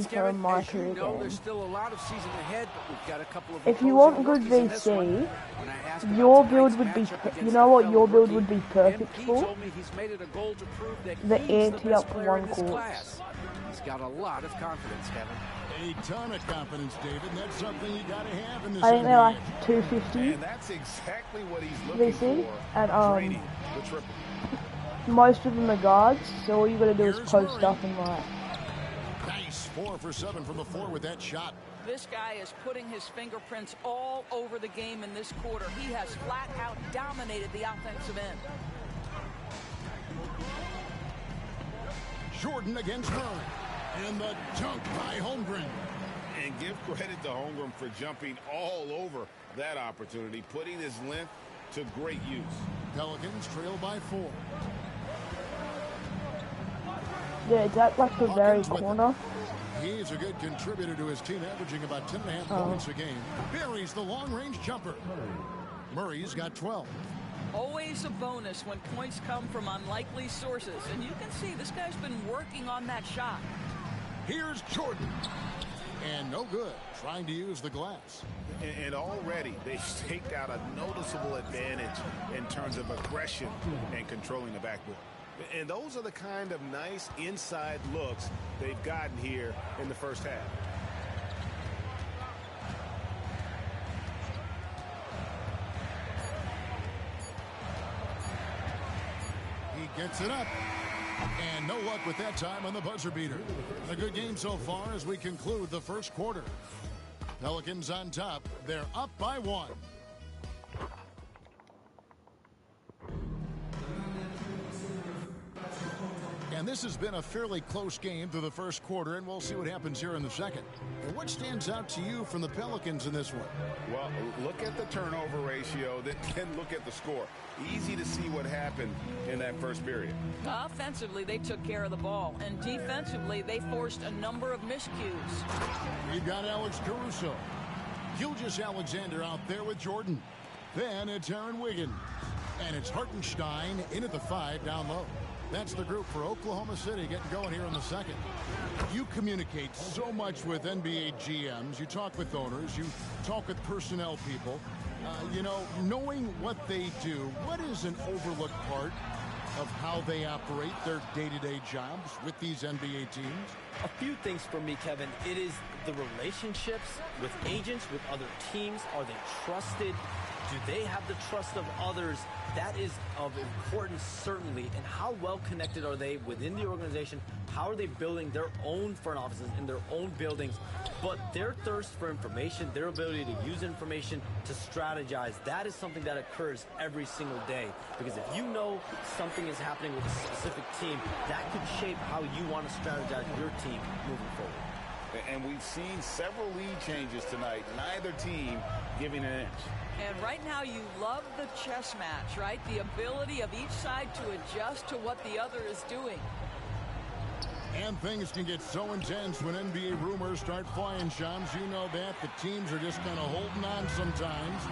per my as you career know, game. there's still a lot of season ahead, but we've got a couple of If you want good VC, your build would be, you know what your build would be perfect for? The anti-up 1 quartz. He's got a lot of confidence, Kevin. A ton of confidence, David. That's something you gotta have in this. I think they're like 250 and that's exactly what he's looking VC, for. and most of them are guards, so all you gotta do is post up and like. Nice 4 for 7 from the floor with that shot. This guy is putting his fingerprints all over the game in this quarter. He has flat out dominated the offensive end. Jordan against Murray. And the dunk by Holmgren. And give credit to Holmgren for jumping all over that opportunity, putting his length to great use. Pelicans trail by 4. Yeah, is that like the very corner? He's a good contributor to his team, averaging about 10.5 points a game. Buries the long-range jumper. Murray's got 12. Always a bonus when points come from unlikely sources. And you can see this guy's been working on that shot. Here's Jordan. And no good, trying to use the glass. And already they've staked out a noticeable advantage in terms of aggression and controlling the backboard. And those are the kind of nice inside looks they've gotten here in the first half. He gets it up. And no luck with that time on the buzzer beater. A good game so far as we conclude the first quarter. Pelicans on top. They're up by 1. And this has been a fairly close game through the first quarter, and we'll see what happens here in the second. And what stands out to you from the Pelicans in this one? Well, look at the turnover ratio, then look at the score. Easy to see what happened in that first period. Offensively, they took care of the ball, and defensively, they forced a number of miscues. We've got Alex Caruso. Gilgeous-Alexander out there with Jordan. Then it's Aaron Wiggins. And it's Hartenstein in at the 5 down low. That's the group for Oklahoma City getting going here in the second. You communicate so much with NBA GMs. You talk with owners. You talk with personnel people. You know, knowing what they do, what is an overlooked part of how they operate their day-to-day jobs with these NBA teams? A few things for me, Kevin. It is the relationships with agents, with other teams. Are they trusted? Do they have the trust of others? That is of importance, certainly. And how well connected are they within the organization? How are they building their own front offices in their own buildings? But their thirst for information, their ability to use information to strategize, that is something that occurs every single day. Because if you know something is happening with a specific team, that could shape how you want to strategize your team moving forward. And we've seen several lead changes tonight, neither team giving an inch. And right now you love the chess match, right? The ability of each side to adjust to what the other is doing. And things can get so intense when NBA rumors start flying, Shams. You know that. The teams are just kind of holding on sometimes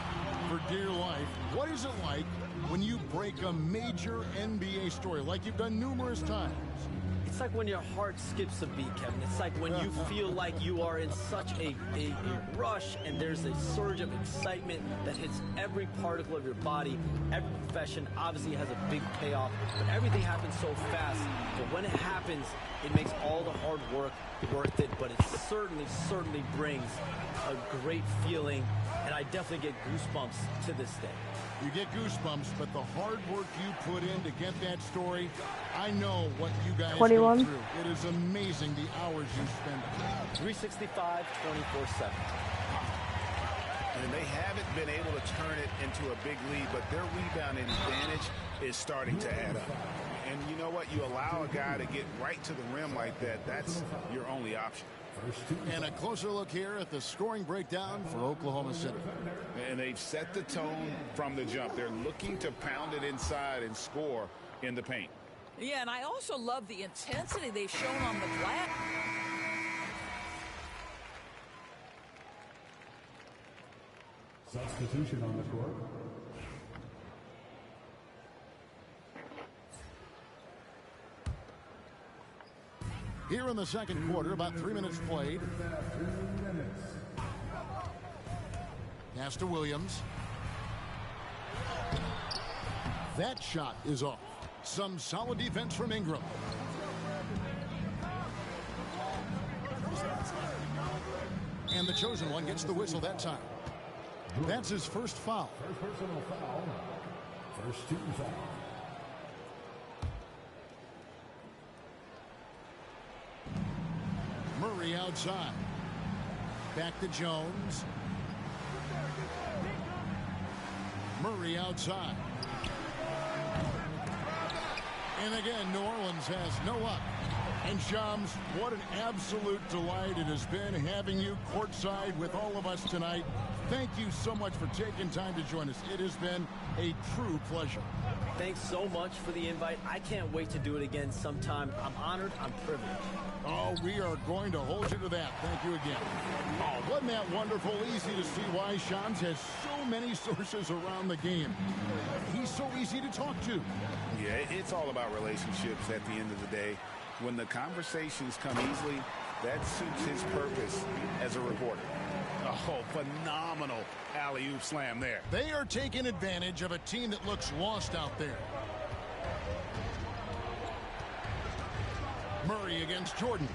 for dear life. What is it like when you break a major NBA story, like you've done numerous times? It's like when your heart skips a beat, Kevin. It's like when you feel like you are in such a rush and there's a surge of excitement that hits every particle of your body. Every profession obviously has a big payoff, but everything happens so fast. But when it happens, it makes all the hard work worth it, but it certainly brings a great feeling, and I definitely get goosebumps to this day. You get goosebumps, but the hard work you put in to get that story, I know what you guys 21. go through. It is amazing the hours you spend. 365, 24/7. And they haven't been able to turn it into a big lead, but their rebounding advantage is starting to add up. And you know what? You allow a guy to get right to the rim like that, that's your only option. And a closer look here at the scoring breakdown for Oklahoma City. And they've set the tone from the jump. They're looking to pound it inside and score in the paint. Yeah, and I also love the intensity they've shown on the glass. Substitution on the court. Here in the second quarter, about 3 minutes played. Pass to Williams. That shot is off. Some solid defense from Ingram. And the chosen one gets the whistle that time. That's his first foul. First personal foul. First team foul. Murray outside. Back to Jones. Murray outside. And again, New Orleans has no up. And Shams, what an absolute delight it has been having you courtside with all of us tonight. Thank you so much for taking time to join us. It has been a true pleasure. Thanks so much for the invite. I can't wait to do it again sometime. I'm honored. I'm privileged. Oh, we are going to hold you to that. Thank you again. Oh, wasn't that wonderful? Easy to see why Shams has so many sources around the game. He's so easy to talk to. Yeah, it's all about relationships at the end of the day. When the conversations come easily, that suits his purpose as a reporter. Oh, phenomenal alley-oop slam there. They are taking advantage of a team that looks lost out there. Murray against Jordan.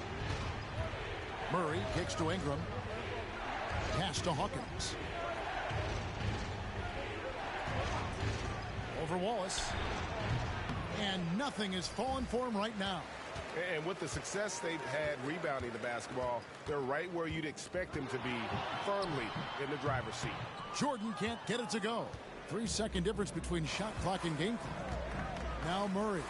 Murray kicks to Ingram. Pass to Hawkins. Over Wallace. And nothing is falling for him right now. And with the success they've had rebounding the basketball, they're right where you'd expect them to be, firmly in the driver's seat. Jordan can't get it to go. 3-second difference between shot clock and game clock. Now Murray.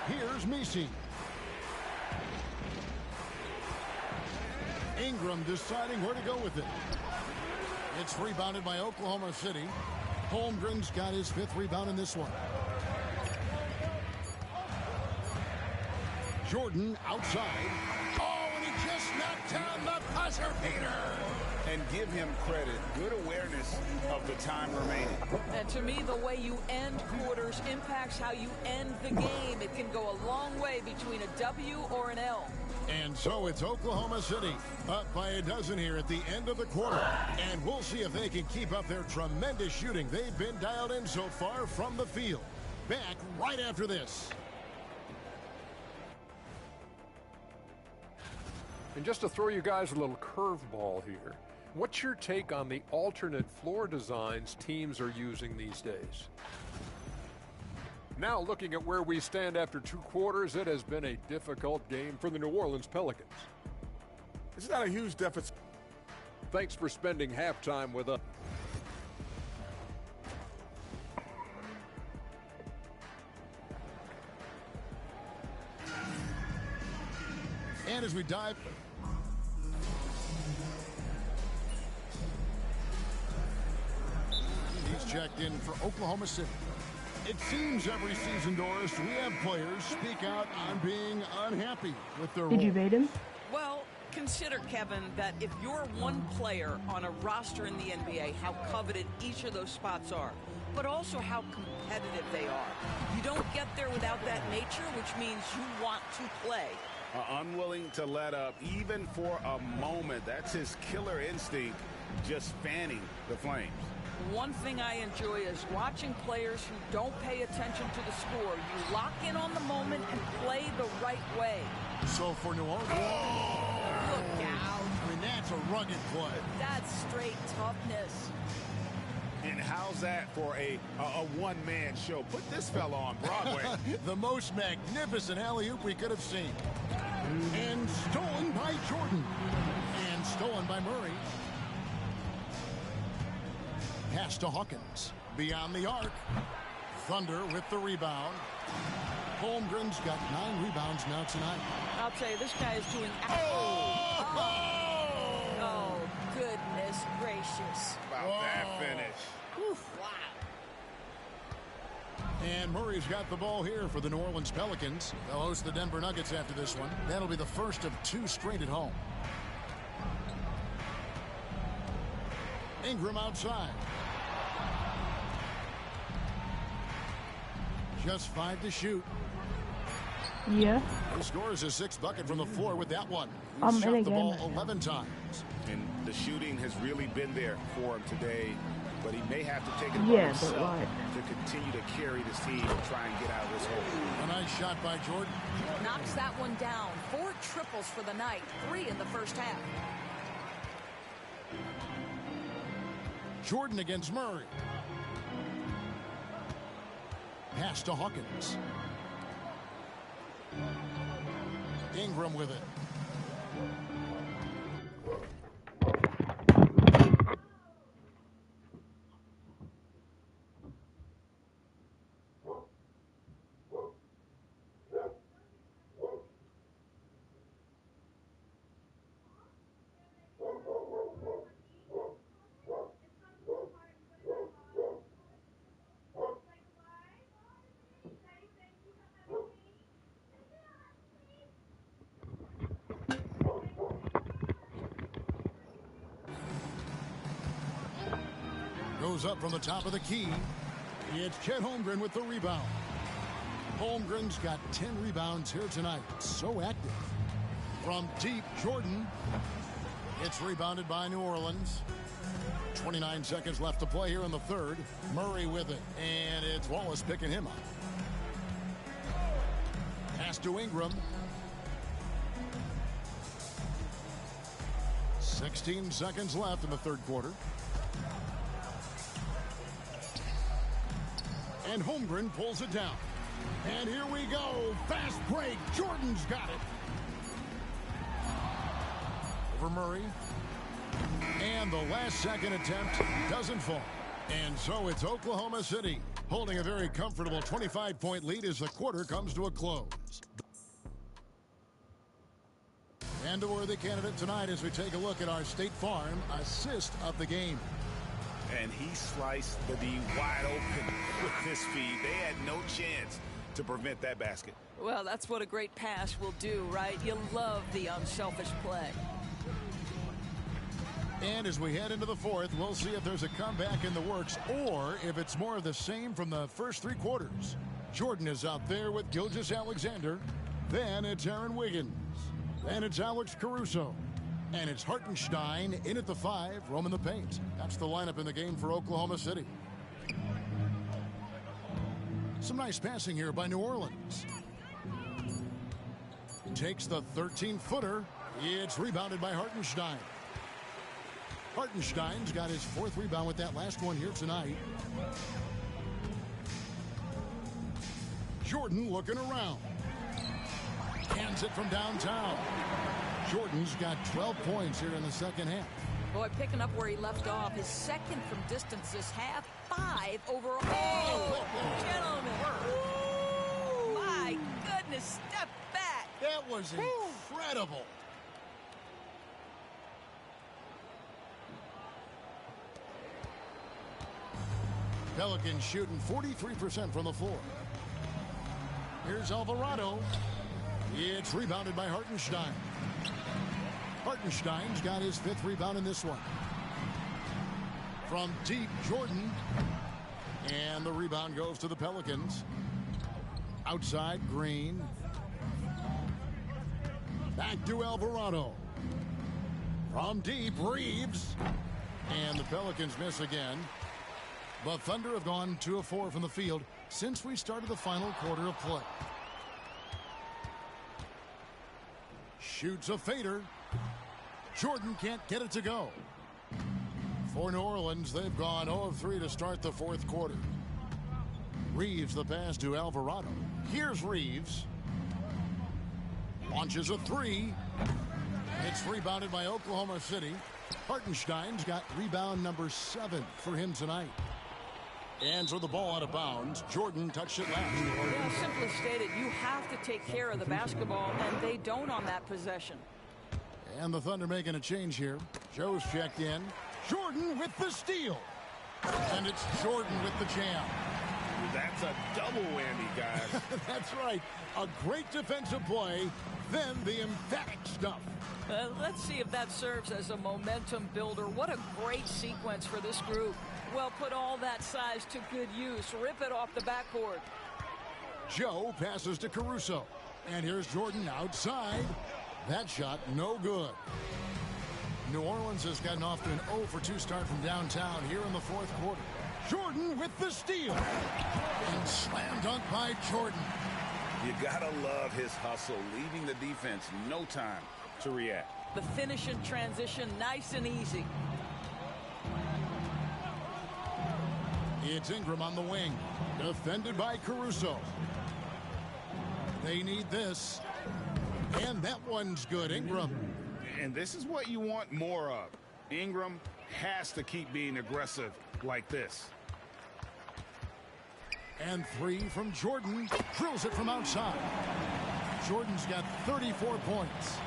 Here's Messi. Ingram deciding where to go with it. It's rebounded by Oklahoma City. Holmgren's got his 5th rebound in this one. Jordan outside. Oh, and he just knocked down the buzzer beater. And give him credit. Good awareness of the time remaining. And to me, the way you end quarters impacts how you end the game. It can go a long way between a W or an L. And so it's Oklahoma City up by a dozen here at the end of the quarter. And we'll see if they can keep up their tremendous shooting they've been dialed in so far from the field. Back right after this. And just to throw you guys a little curveball here, what's your take on the alternate floor designs teams are using these days? Now looking at where we stand after 2 quarters, it has been a difficult game for the New Orleans Pelicans. It's not a huge deficit. Thanks for spending halftime with us. And as we dive... He's checked in for Oklahoma City. It seems every season, Doris, we have players speak out on being unhappy with their role. Did you bait him? Well, consider, Kevin, that if you're one player on a roster in the NBA, how coveted each of those spots are, but also how competitive they are. You don't get there without that nature, which means you want to play. Unwilling to let up, even for a moment. That's his killer instinct, just fanning the flames. One thing I enjoy is watching players who don't pay attention to the score. You lock in on the moment and play the right way. So for New Orleans... Look out. I mean, that's a rugged play. That's straight toughness. And how's that for a one-man show? Put this fella on Broadway. The most magnificent alley-oop we could have seen. And stolen by Jordan. And stolen by Murray. Pass to Hawkins. Beyond the arc. Thunder with the rebound. Holmgren's got 9 rebounds now tonight. I'll tell you, this guy is doing... Oh, goodness gracious. About that finish. Oof, wow. And Murray's got the ball here for the New Orleans Pelicans. They'll host the Denver Nuggets after this one. That'll be the first of 2 straight at home. Ingram outside. Just 5 to shoot. Yeah. He scores his 6th bucket from the floor with that one. I'm He's in shot a the game ball right now. 11 times. And the shooting has really been there for him today, but he may have to take it upon Yeah, but himself like- to continue to carry this team and try and get out of this hole. A nice shot by Jordan. Knocks that one down. 4 triples for the night. 3 in the first half. Jordan against Murray. Pass to Hawkins. Ingram with it. Goes up from the top of the key. It's Chet Holmgren with the rebound. Holmgren's got 10 rebounds here tonight. So active. From deep, Jordan. It's rebounded by New Orleans. 29 seconds left to play here in the third. Murray with it. And it's Wallace picking him up. Pass to Ingram. 16 seconds left in the third quarter. And Holmgren pulls it down. And here we go. Fast break. Jordan's got it. Over Murray. And the last second attempt doesn't fall. And so it's Oklahoma City holding a very comfortable 25-point lead as the quarter comes to a close. And a worthy candidate tonight as we take a look at our State Farm assist of the game. And he sliced the D wide open with this feed. They had no chance to prevent that basket. Well, that's what a great pass will do, right? You love the unselfish play. And as we head into the fourth, we'll see if there's a comeback in the works or if it's more of the same from the first 3 quarters. Jordan is out there with Gilgeous-Alexander. Then it's Aaron Wiggins. Then it's Alex Caruso. And it's Hartenstein in at the 5, roaming the paint. That's the lineup in the game for Oklahoma City. Some nice passing here by New Orleans. Takes the 13-footer. It's rebounded by Hartenstein. Hartenstein's got his 4th rebound with that last one here tonight. Jordan looking around. Hands it from downtown. Jordan's got 12 points here in the second half. Boy, picking up where he left off. His 2nd from distance this half. 5 overall. Oh, gentlemen. Ooh, my goodness. Step back. That was incredible. Pelicans shooting 43% from the floor. Here's Alvarado. It's rebounded by Hartenstein. Hartenstein's got his 5th rebound in this one. From deep, Jordan. And the rebound goes to the Pelicans. Outside, Green. Back to Alvarado. From deep, Reeves. And the Pelicans miss again. The Thunder have gone 2 of 4 from the field since we started the final quarter of play. Shoots a fader. Jordan can't get it to go. For New Orleans, they've gone 0 of 3 to start the 4th quarter. Reeves the pass to Alvarado. Here's Reeves. Launches a 3. It's rebounded by Oklahoma City. Hartenstein's got rebound number 7 for him tonight. And so the ball out of bounds. Jordan touched it last. Well, simply stated, you have to take care of the basketball, and they don't on that possession. And the Thunder making a change here. Joe's checked in. Jordan with the steal. And it's Jordan with the jam. That's a double whammy, guys. That's right. A great defensive play, then the emphatic stuff. Let's see if that serves as a momentum builder. What a great sequence for this group. Well, put all that size to good use. Rip it off the backboard. Joe passes to Caruso. And here's Jordan outside. That shot no good. New Orleans has gotten off to an 0-for-2 start from downtown here in the fourth quarter. Jordan with the steal. And slam dunk by Jordan. You gotta love his hustle, leaving the defense no time to react. The finish in transition, nice and easy. It's Ingram on the wing, defended by Caruso. They need this. And that one's good, Ingram. And this is what you want more of. Ingram has to keep being aggressive like this. And three from Jordan. Drills it from outside. Jordan's got 34 points.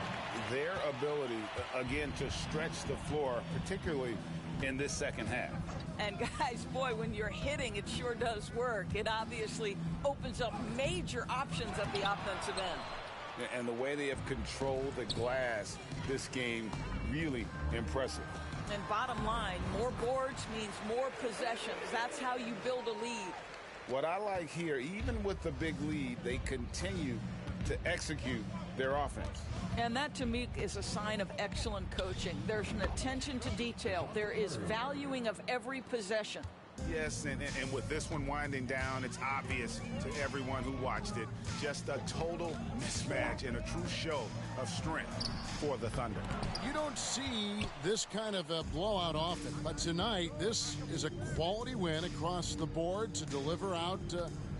Their ability, again, to stretch the floor, particularly in this second half. And guys, boy, when you're hitting, it sure does work. It obviously opens up major options at the offensive end. And the way they have controlled the glass this game, really impressive. And bottom line, more boards means more possessions. That's how you build a lead. What I like here, even with the big lead, they continue to execute their offense. And that, to me, is a sign of excellent coaching. There's an attention to detail. There is valuing of every possession. Yes, and with this one winding down, it's obvious to everyone who watched it. Just a total mismatch and a true show of strength for the Thunder. You don't see this kind of a blowout often, but tonight this is a quality win across the board to deliver out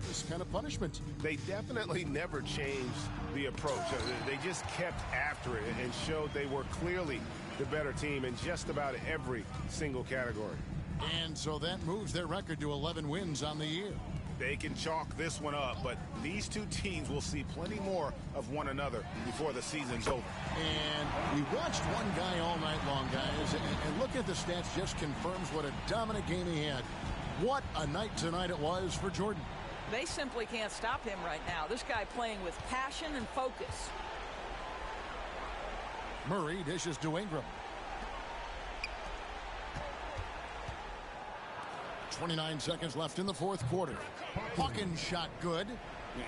this kind of punishment. They definitely never changed the approach. They just kept after it and showed they were clearly the better team in just about every single category. And so that moves their record to 11 wins on the year. They can chalk this one up, but these two teams will see plenty more of one another before the season's over. And we watched one guy all night long, guys, and look at the stats just confirms what a dominant game he had. What a night tonight it was for Jordan. They simply can't stop him right now. This guy playing with passion and focus. Murray dishes to Ingram. 29 seconds left in the fourth quarter. Hawkins shot good.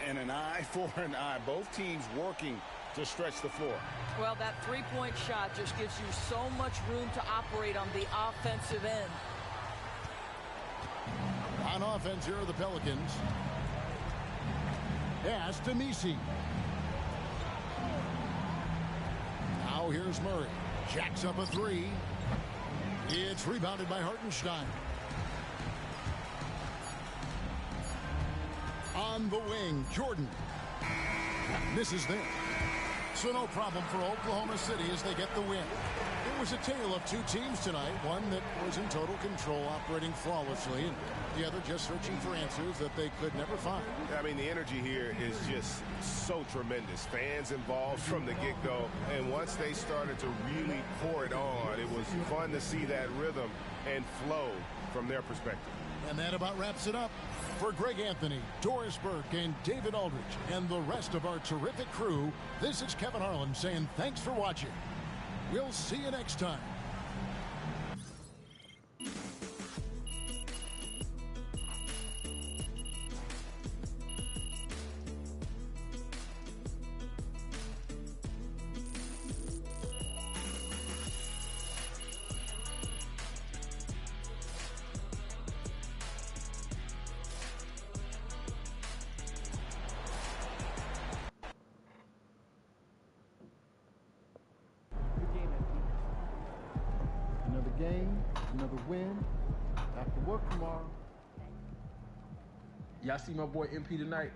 And an eye for an eye. Both teams working to stretch the floor. Well, that three-point shot just gives you so much room to operate on the offensive end. On offense, here are the Pelicans. Pass to Messi. Now here's Murray. Jacks up a three. It's rebounded by Hartenstein. On the wing, Jordan. Misses there. So no problem for Oklahoma City as they get the win. It was a tale of two teams tonight. One that was in total control, operating flawlessly, and the other just searching for answers that they could never find. I mean, the energy here is just so tremendous. Fans involved from the get-go, and once they started to really pour it on, it was fun to see that rhythm and flow from their perspective. And that about wraps it up. For Greg Anthony, Doris Burke, and David Aldridge, and the rest of our terrific crew, this is Kevin Harlan saying thanks for watching. We'll see you next time. Another game, another win. After work tomorrow. Y'all see my boy MP tonight?